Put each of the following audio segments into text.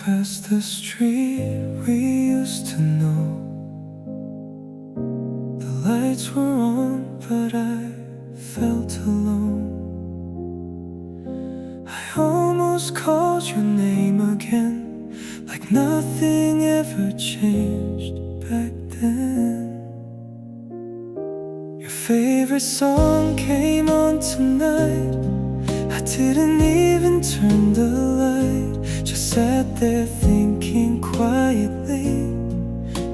past the street we used to know. The lights were on, but I felt alone. I almost called your name again, like nothing ever changed back then. Your favorite song came on tonight. I didn't even turn the light, just sat there thinking quietly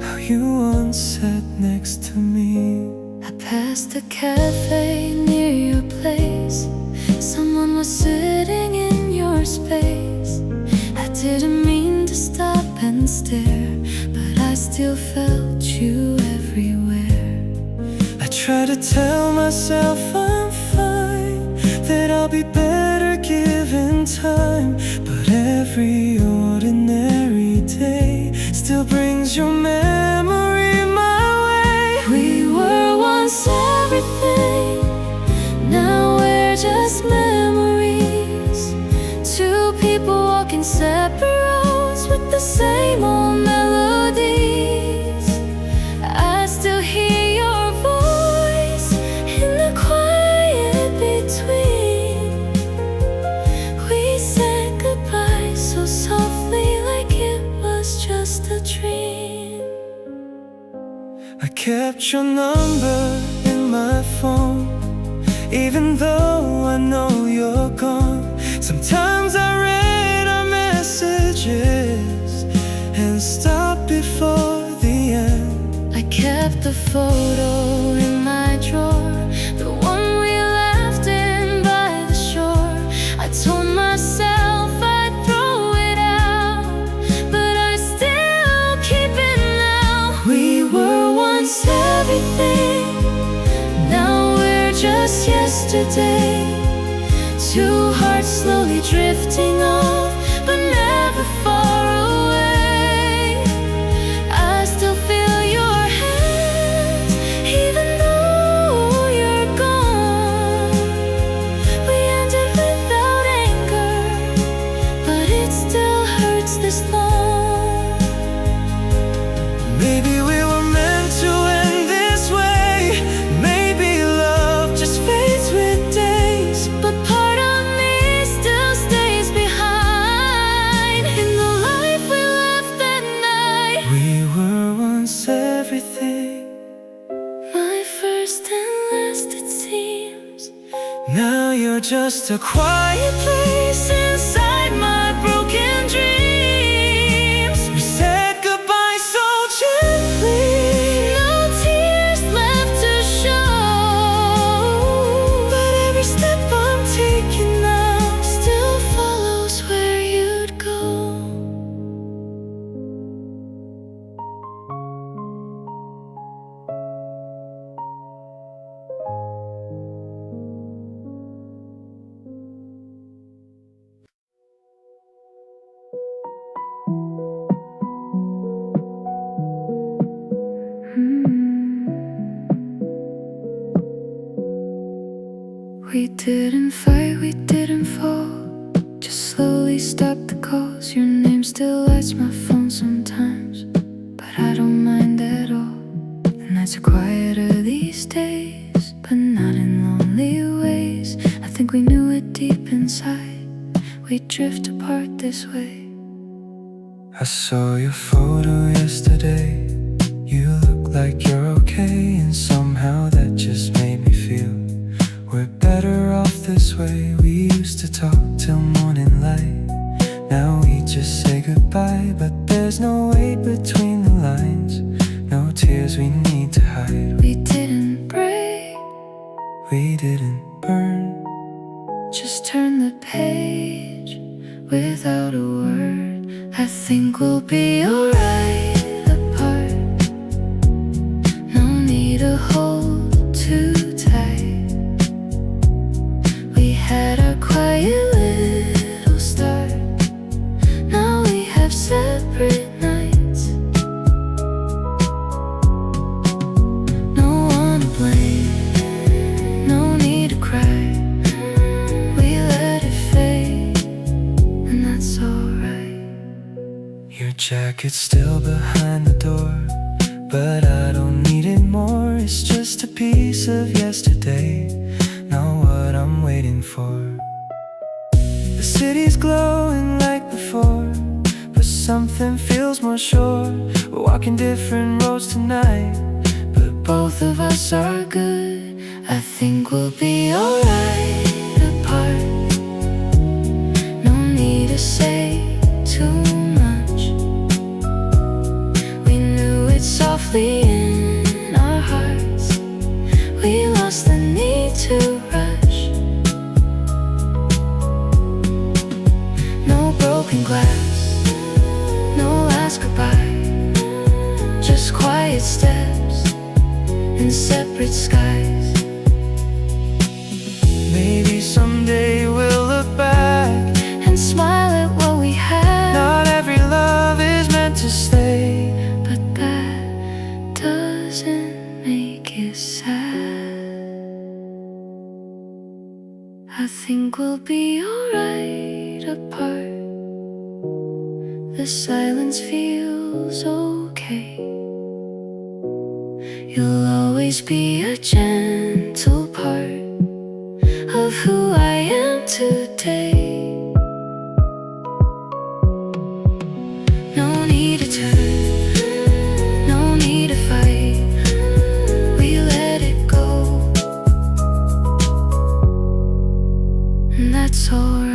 how you once sat next to me. I passed the cafe near your place. Someone was sitting in your space. I didn't mean to stop and stare, but I still felt you everywhere. I try to tell myself I'm fine, that I'll be better given time, but every ordinary day still brings your memory my way. We were once everything, now we're just memories. Two people walking separate roads with the same old melodies. I still hear your voice in the quiet between. We said goodbye so softly, like it was just a dream. I kept your number in my phone, even though I know you're gone. Sometimes I read our messages and stopped before the end. I kept the photo in my drawer, the one we left in by the shore. I told myself I'd throw it out, but I still keep it now. We were once everything, now we're just yesterday. Two hearts slowly drifting off, but never far away. I still feel your hands, even though you're gone. We ended without anger, but it still hurts this long. Maybe we were meant to end this way. Maybe love just fades with days, But part of me still stays behind in the life we left that night. we were once everything, My first and last, it seems. now you're just a quiet place inside my broken dreams. We said goodbye so gently, No tears left to show, but every step I'm taking now still follows where you'd go. We didn't fight, we didn't fall, just slowly stopped the calls. Your name still lights my phone sometimes, but I don't mind at all. The nights are quieter these days, but not in lonely ways. I think we knew it deep inside, we'd drift apart this way. I saw your photo yesterday. You look like you're okay, and somehow that just made me feel we're better off this way. We used to talk till morning light, now we just say goodbye, but there's no weight between the lines, no tears we need to hide. We didn't break, We didn't burn, just turn the page without a word. I think we'll be alright apart. No need to hold too tight. We had our quiet little start, now we have separate nights. No one to blame, no need to cry. We let it fade, and that's alright. jacket's still behind the door, but I don't need it more. It's just a piece of yesterday, not what I'm waiting for. The city's glowing like before, but something feels more sure. We're walking different roads tonight, but both of us are good. I think we'll be alright apart. No need to say too much. We knew it softly in our hearts. We lost the need to rush. No broken glass, no last goodbye, just quiet steps in separate skies. Maybe someday we'll look back and smile at what we had. Not every love is meant to stay, but that doesn't make it sad. I think we'll be alright apart. The silence feels okay. You'll always be a gentle part of who I am today. No need to turn, no need to fight. We let it go, and that's alright.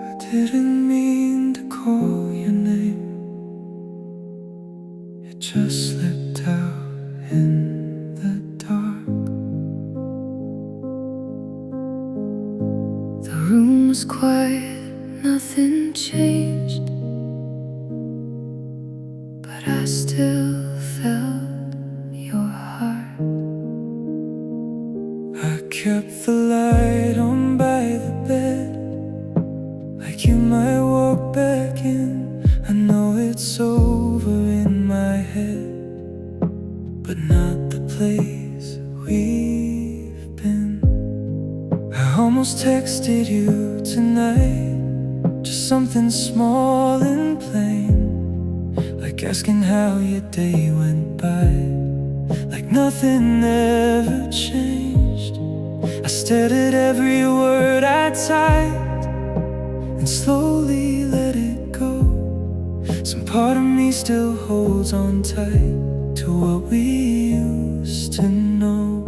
I didn't mean to call your name. It just slipped out in the dark. The room was quiet, nothing changed, but I still felt your heart. I kept the light on by the bed, like you might walk back in. I know it's over in my head, but not the place we've been. I almost texted you tonight, just something small and plain, like asking how your day went by, like nothing ever changed. I stared at every word I typed and slowly let it go. Some part of me still holds on tight to what we used to know.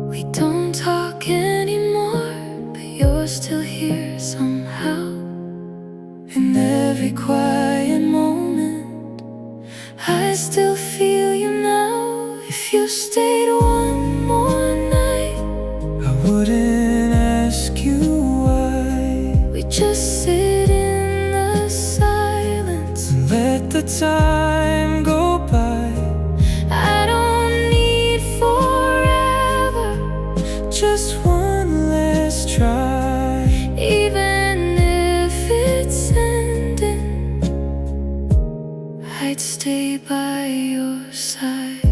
We don't talk anymore, but you're still here somehow. In every quiet moment, I still feel you now. If you stayed one more night, I wouldn't ask you why. We just sit in the silence and let the time go by. I don't need forever, just one last try. Even if it's ending, I'd stay by your side.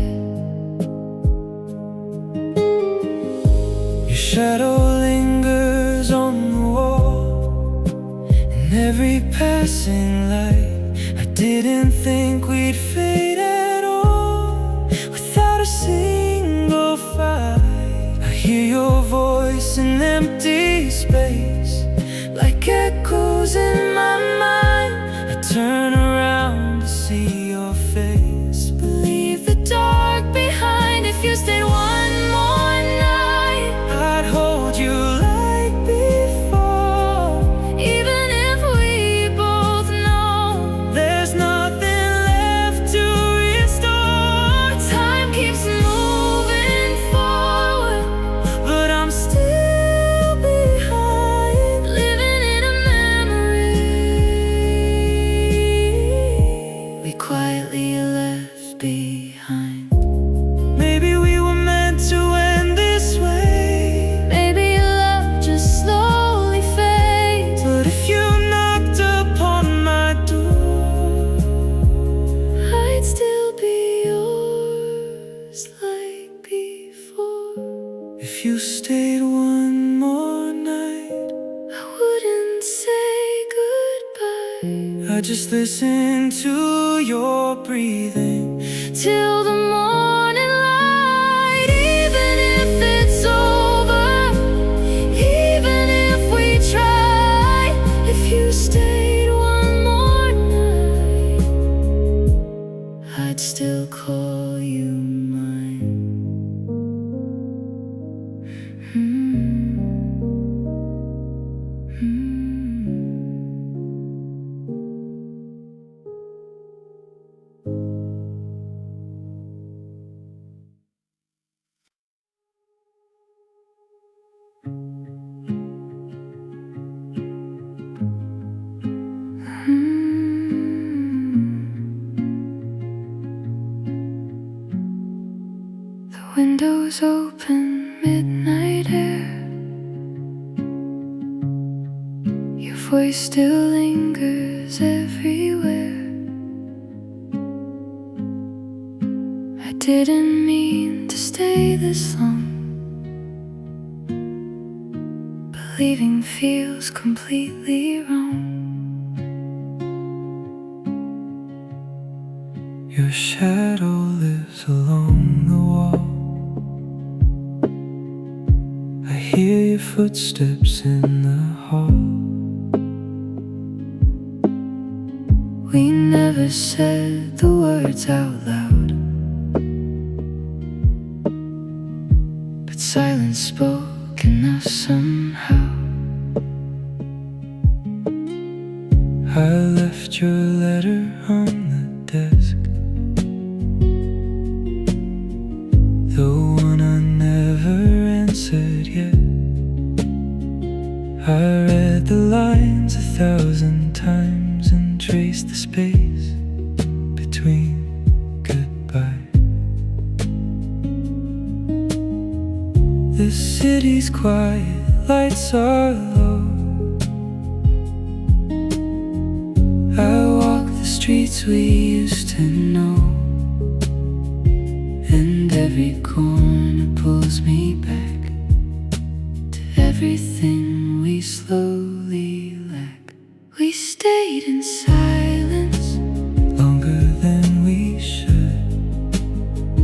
Your shadow lingers on the wall, in every passing light. I didn't think we'd fade at all, without a single fight. I hear your voice in empty space, like echoes in my mind. I turn around to see your face, but leave the dark behind. If you stayed one more night, I'd hold you like before. Even if we both know there's nothing left to restore. Time keeps moving forward, but I'm still behind, living in a memory I just listen to your breathing till the morning light. Even if it's over, even if we try, if you stayed one more night, I'd still call you mine. The windows open, midnight air. Your voice still lingers everywhere. I didn't mean to stay this long, but leaving feels completely wrong. Your shadow lives along the wall. I hear your footsteps in the hall. We never said the words out loud, but silence spoke in us somehow. I left your letter on the desk, the one I never answered yet. I read the lines 1,000 times and traced the space between goodbye. The city's quiet, lights are low. I walk the streets we used to know, and every corner pulls me back to everything we slowly lack. We stayed in silence Longer than we should.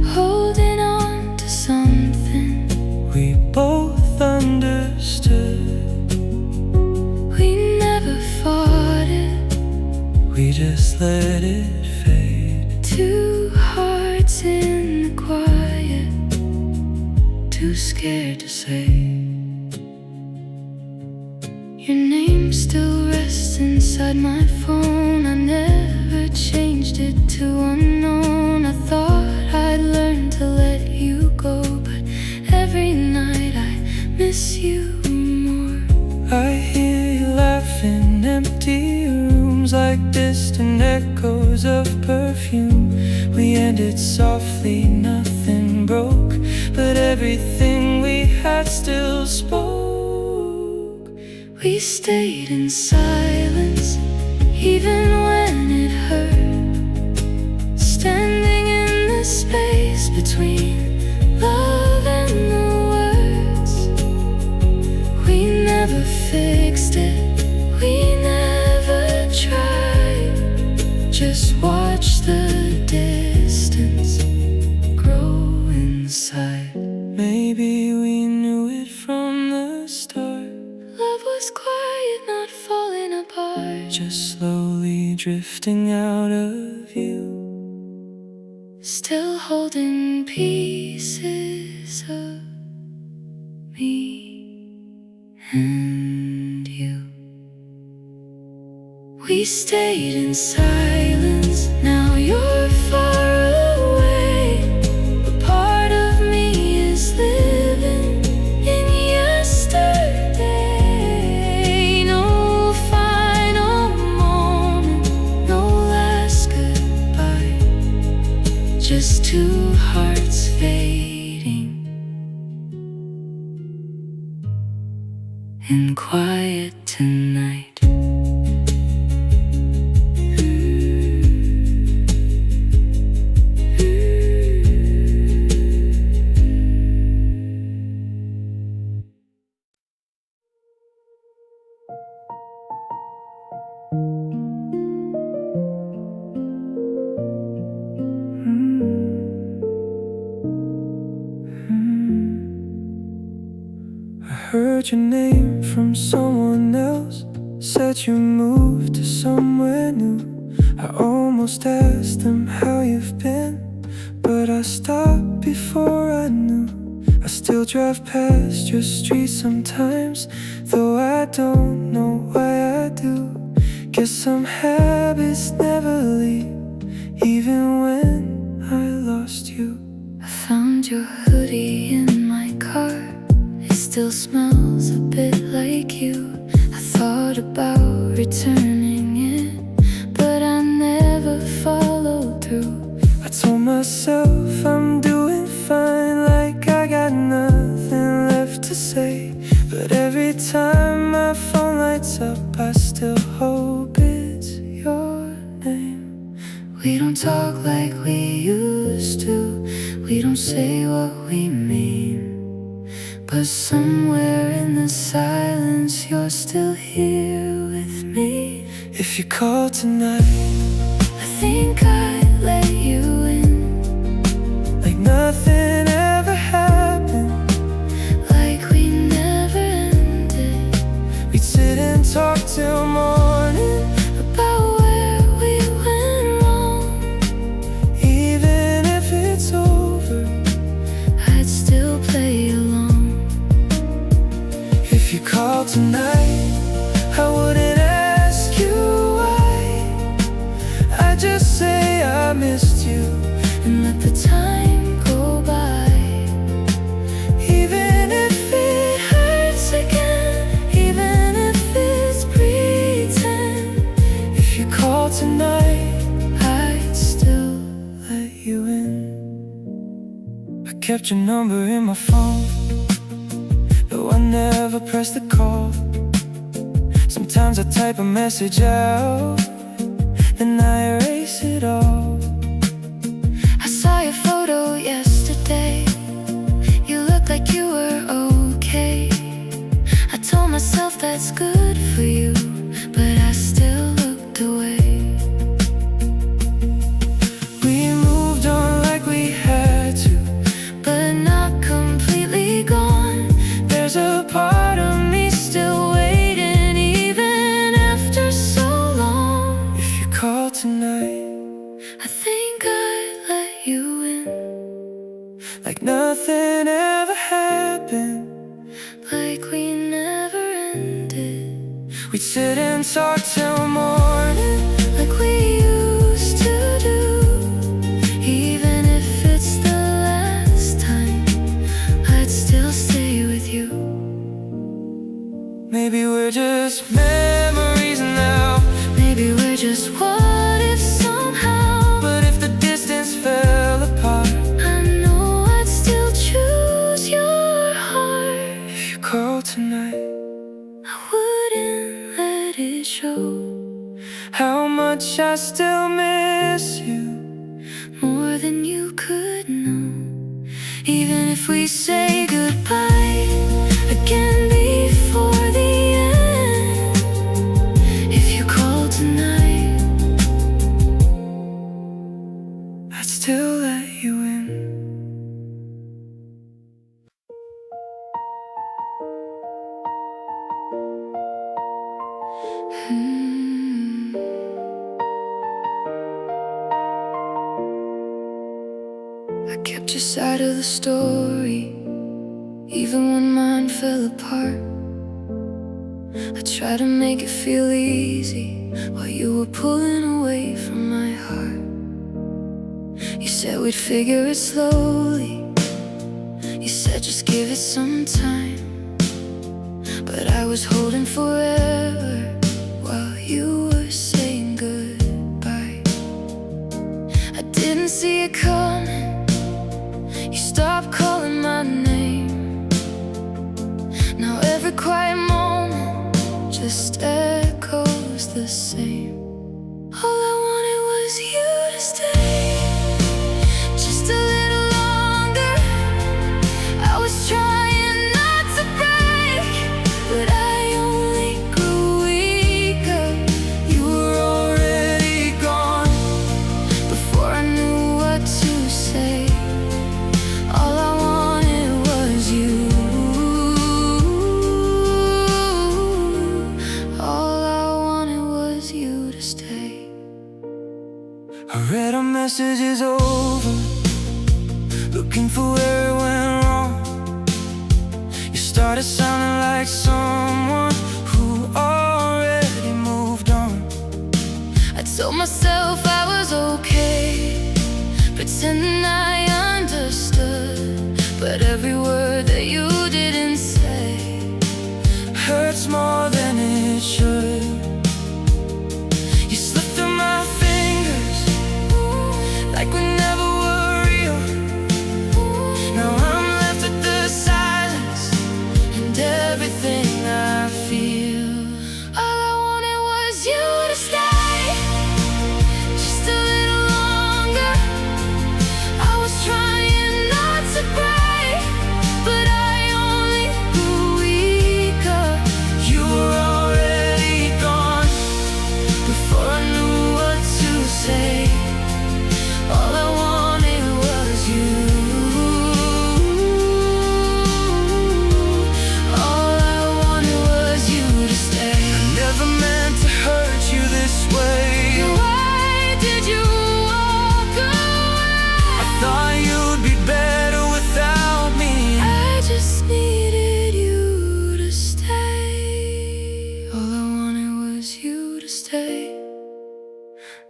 holding on to something We both understood. we never fought it. We just let it fade. Two hearts in the quiet, too scared to say. Your name still rests inside my phone. I never changed it to unknown. I thought I'd learn to let you go, but every night I miss you more. I hear you laugh in empty rooms, like distant echoes of perfume. We ended softly, nothing broke, but everything we had still spoke. We stayed in silence, even when it hurt, standing in the space between love and the words. We never fixed it, we never tried, just watched the distance grow inside. Maybe we knew it from the start, Love was quiet, not falling apart, just slowly drifting out of view. still holding pieces of me and you. We stayed in silence, now you're far away. A part of me is living in yesterday. No final moment, no last goodbye, just two hearts fading in quiet tonight. heard your name from someone else, said you moved to somewhere new. I almost asked them how you've been, but I stopped before I knew. I still drive past your street sometimes, though I don't know why I do. Guess some habits never leave, even when I lost you. I found your hoodie in my car. It still smells a bit like you. I thought about returning it, but I never followed through. I told myself I'm doing fine, like I got nothing left to say. But every time my phone lights up, I still hope it's your name. We don't talk like we used to, we don't say what we mean, but somewhere in the silence you're still here with me. If you call tonight, I think I'd let you in, like nothing ever happened, like we never ended. we'd sit and talk till morning, about where we went wrong. even if it's over, I'd still play along. if you call tonight, I wouldn't ask you why. I'd just say I missed you, And let the time go by. even if it hurts again, even if it's pretend. If you call tonight, I'd still let you in. I kept your number in my phone, though I never pressed the call. Sometimes I type a message out, then I erase it all. I saw your photo yesterday. You looked like you were okay. I told myself that's good for you, but I still looked away. We moved on like we had to, But not completely gone. there's a part of me still waiting, even after so long. If you call tonight, I think I'd let you in, like nothing ever happened, like we never ended, we'd sit and talk till morning, like we used to do. Even if it's the last time, I'd still stay with you. maybe we're just memories now. Maybe we're just what if somehow. But if the distance fell apart, I know I'd still choose your heart. if you call tonight, I wouldn't let it show, how much I still miss you, more than you could know. Even if we say goodbye again before the end. If you call tonight, I'd still let you in. I kept your side of the story, even when mine fell apart. I tried to make it feel easy while you were pulling away from my heart. You said we'd figure it slowly, you said just give it some time. But I was holding forever while you were saying goodbye. I didn't see it coming, you stopped calling my name. Now every quiet moment just echoes the same. All I wanted was you to stay just a little longer. I was trying not to break, but I only grew weaker. You were already gone Before I knew what to say, all I wanted was you. I read our messages over, looking for where it went wrong. You started sounding like someone who already moved on. I told myself I was okay, pretending I understood, but every word that you didn't say hurts more than it should. You slipped through my fingers like we never were real. Now I'm left with the silence and everything I feel. All I wanted was you to stay just a little longer. I was trying not to break, but I only grew weaker. You were already gone before I knew what to say. All I wanted was you. All I wanted was you to stay. I never meant to hurt you this way. Why did you walk away? I thought you'd be better without me. I just needed you to stay. All I wanted was you to stay.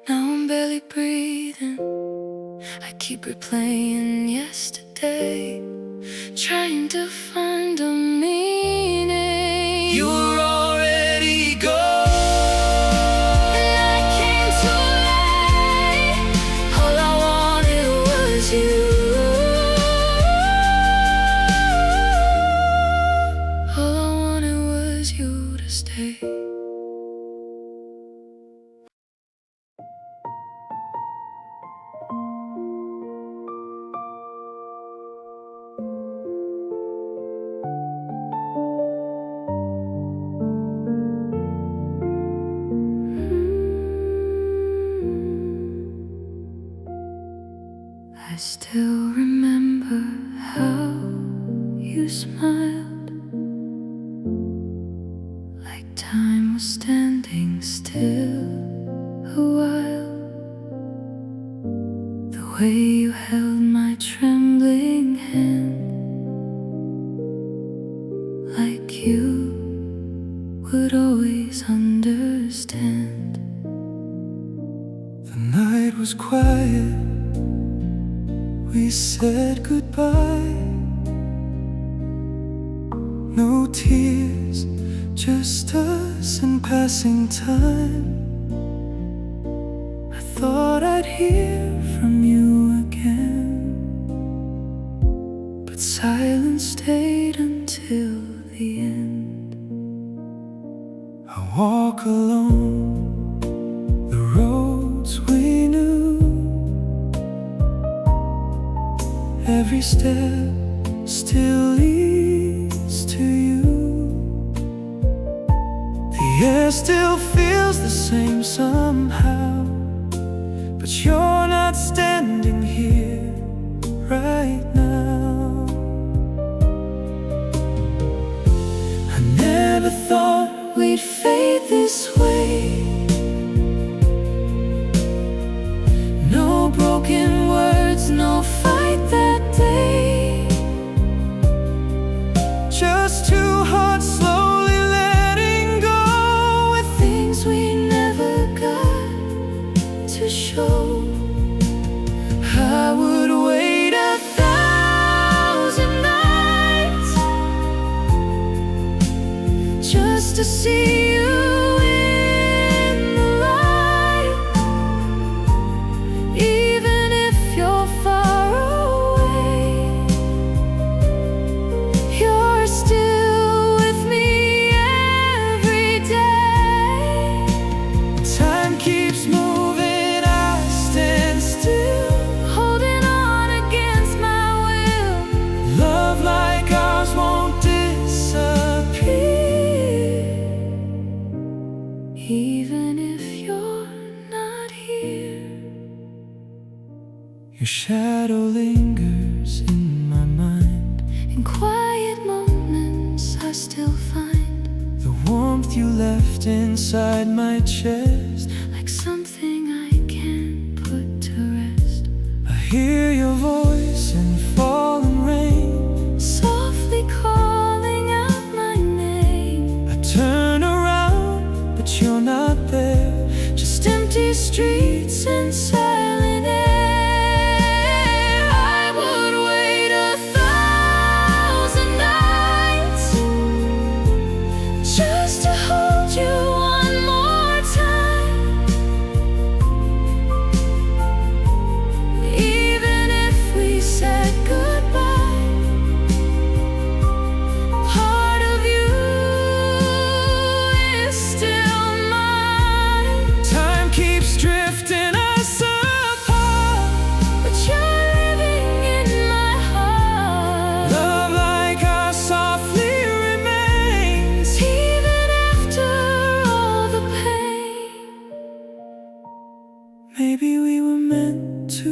Now I'm barely breathing. I keep replaying yesterday, trying to find a meaning. You were already gone. And I came too late. All I wanted was you. All I wanted was you to stay. I still remember how you smiled, like time was standing still a while. The way you held my trembling hand, like you would always understand. The night was quiet. We said goodbye. No tears, just us and passing time. I thought I'd hear from you again, but silence stayed until the end. I walk alone the roads we knew. Every step still leads to you. The air still feels the same somehow, but you're not standing here right now. I never thought we'd fade this way. No broken words, no fight that day. Just two hearts slowly letting go, with things we never got to show. I would wait 1,000 nights just to see you in the light. Even if you're far away, you're still with me every day. Time keeps moving, I stand still, holding on against my will. Love like ours won't disappear. Even if you're not here, your shadow lingers in my mind. In quiet moments I still find the warmth you left inside my chest, like something I can't put hear your voice in falling rain, softly calling out my name. I turn around, but you're not there. Just empty streets and silent air. I would wait 1,000 nights just to hold you one more time. Even if we said goodbye, part of you is still mine. Time keeps drifting us apart, But you're living in my heart. love like us softly remains. Even after all the pain, Maybe we were meant to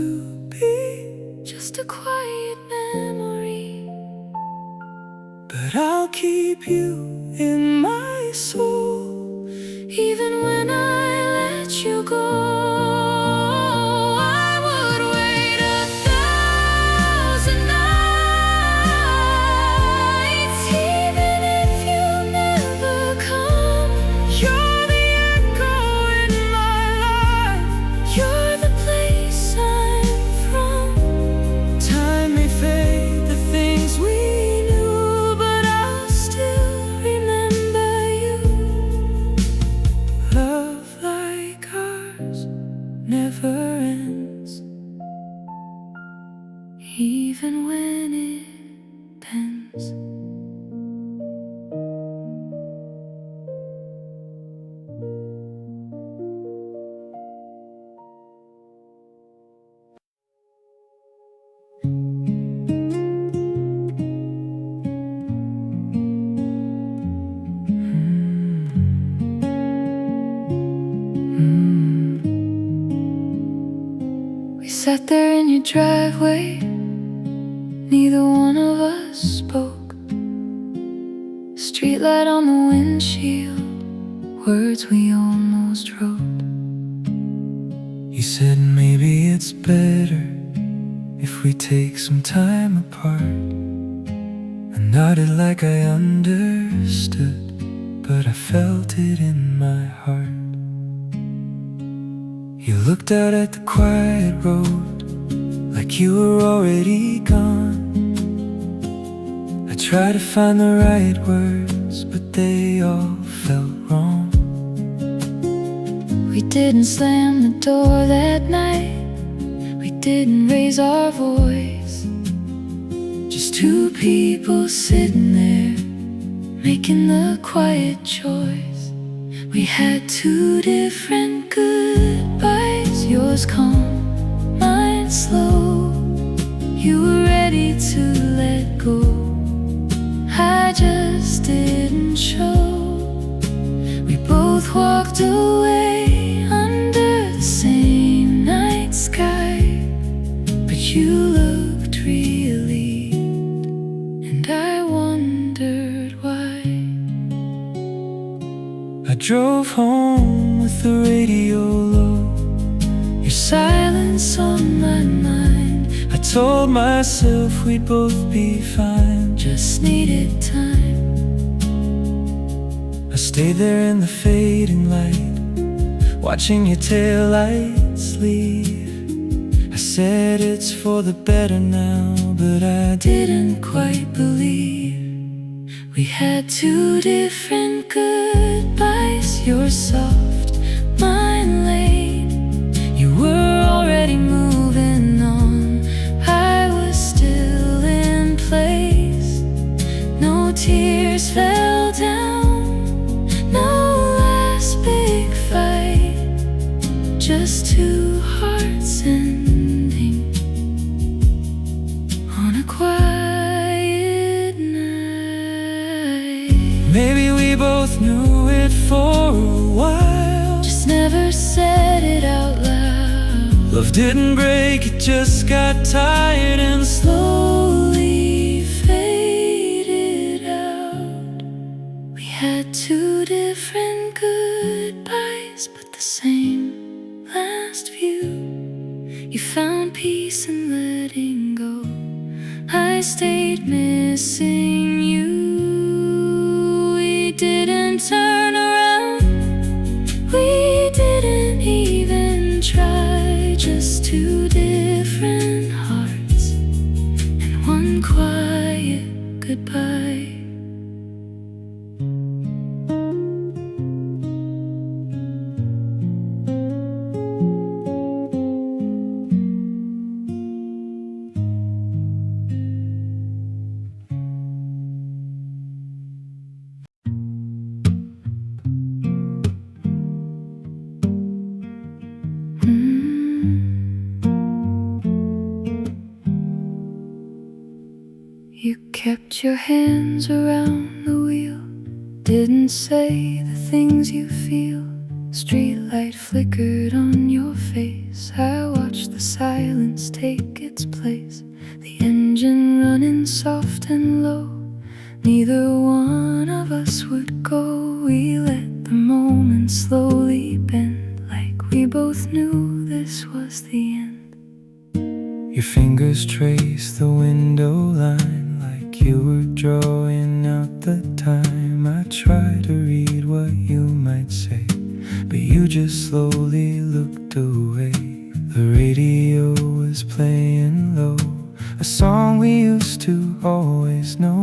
be, just a quiet memory. but I'll keep you in my soul. Even when I let you go, I would wait 1,000 nights. Even if you never come, You're the echo in my life. you're the place I'm from. Time may fade the things we knew, But I'll still remember you. love like ours never ends, Even when it bends. We sat there in your driveway, neither one of us spoke. Streetlight on the windshield, words we almost wrote. You said maybe it's better if we take some time apart. I nodded like I understood, but I felt it in my heart. You looked out at the quiet road, like you were already gone. I tried to find the right words, but they all felt wrong. We didn't slam the door that night, we didn't raise our voice. Just two people sitting there, making the quiet choice. We had two different goodbyes, yours calm, mine slow. You were ready to let go, I just didn't show. We both walked away under the same night sky, but you looked relieved, and I wondered why. I drove home with the radio low, Your silence on my mind, I told myself we'd both be fine. just needed time. I stayed there in the fading light, watching your taillights leave. I said it's for the better now, but I Didn't quite believe we had two different goodbyes. Yours soft, mine late. You were already moving on, I was still in place. No tears fell down, no last big fight, just two hearts ending on a quiet night. maybe we both knew it for a while. Just never said it out loud. Love didn't break, it just got tired and Slowly faded out. We had two different goodbyes, but the same last view. You found peace in the stayed missing you. We didn't turn around, we didn't even try. Just two different hearts and one quiet goodbye. You kept your hands around the wheel, didn't say the things you feel. Streetlight flickered on your face. I watched the silence take its place, the engine running soft and low. Neither one of us would go. We let the moment slowly bend, like we both knew this was the end. Your fingers trace the window line like you were drawing out the time. I tried to read what you might say, but you just slowly looked away. The radio was playing low, a song we used to always know,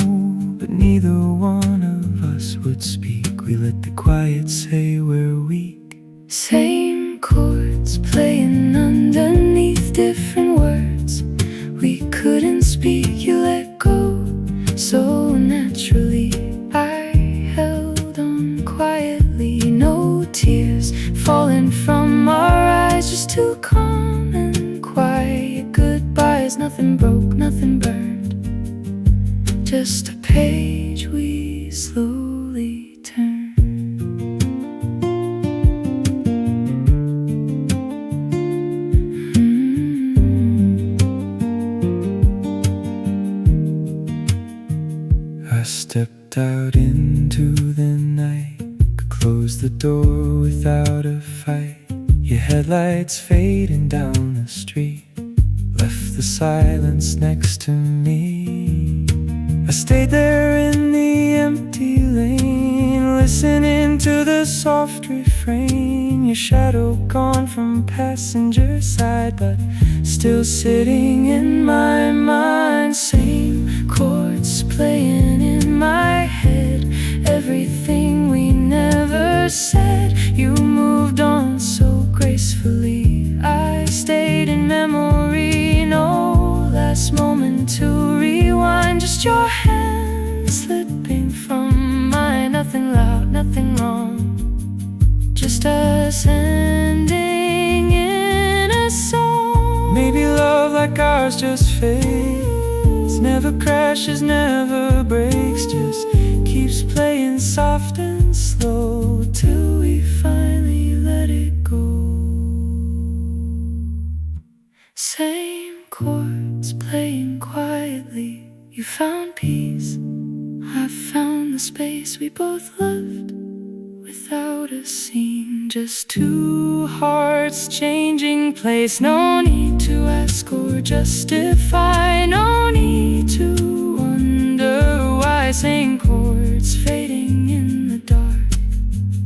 but neither one of us would speak. We let the quiet say we're weak. Same chords playing underneath different words. We couldn't speak, you let go so naturally. I held on quietly, no tears falling from our eyes, just two calm and quiet goodbyes. Nothing broke, nothing burned, just a page we slowly turned. I stepped out into the night, closed the door without a fight. Your headlights fading down the street left the silence next to me. I stayed there in the empty lane, listening to the soft refrain. Your shadow gone from passenger side, but still sitting in my mind. Same chords playing in my head, everything we never said. You moved on so gracefully, I stayed in memory. No last moment to rewind, just your hand slipping from mine. Nothing loud, nothing wrong, just us ending in a song. Maybe love like ours just fades, never crashes, never breaks, just keeps playing soft and slow till we finally let it go. Same chords playing quietly. You found peace, I found the space we both loved without a scene. Just two hearts changing place. No need to ask or justify, no need to wonder why. Same chords fading in the dark,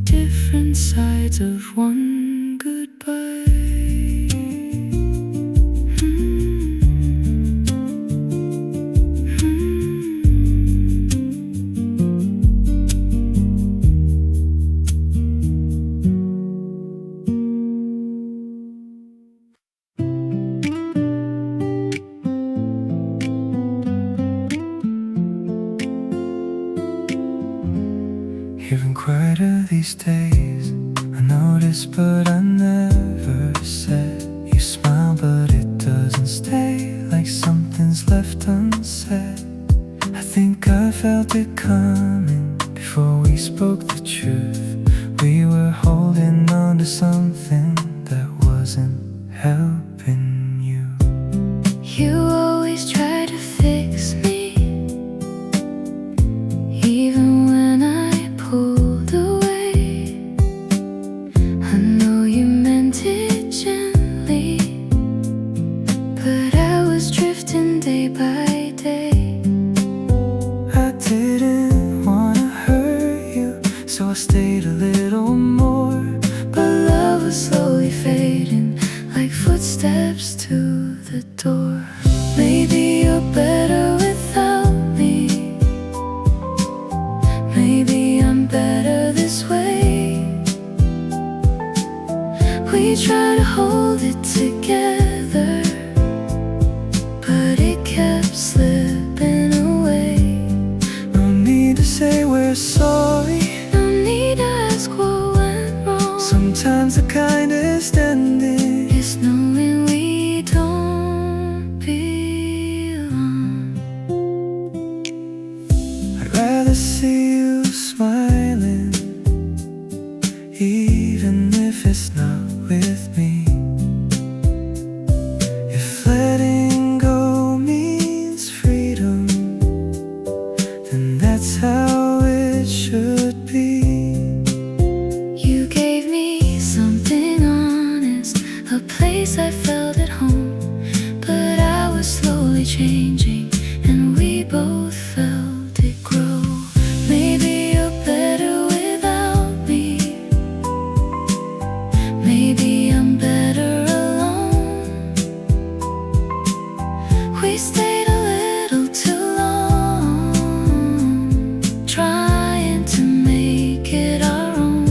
different sides of one goodbye. You've been quieter these days, I notice, but I never said. You smile, but it doesn't stay, like something's left unsaid. I think I felt it coming before we spoke the truth. We were holding on to something that wasn't helping you. You always try to fix me, even when I pulled away. I know you meant it gently, but I was drifting day by day. was slowly fading, like footsteps to the door. Maybe you're better without me. Maybe I'm better this way. We try to hold it together, but it kept slipping away. No need to say we're sorry. No need to ask what went wrong. Sometimes the kindest ending is knowing we don't belong. I'd rather see you smiling, even if it's not with me. If letting go means freedom, then that's how it should be. You gave me something honest, a place I felt at home. But I was slowly changing, and we both felt it grow. Maybe you're better without me. Maybe I'm better alone. We stayed a little too long, trying to make it our own.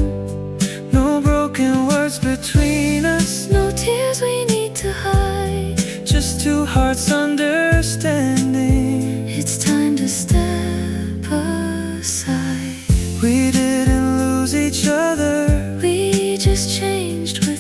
No broken words between us, No tears we need to hide, just two hearts understanding. it's time to step aside. We didn't lose each other, We just changed with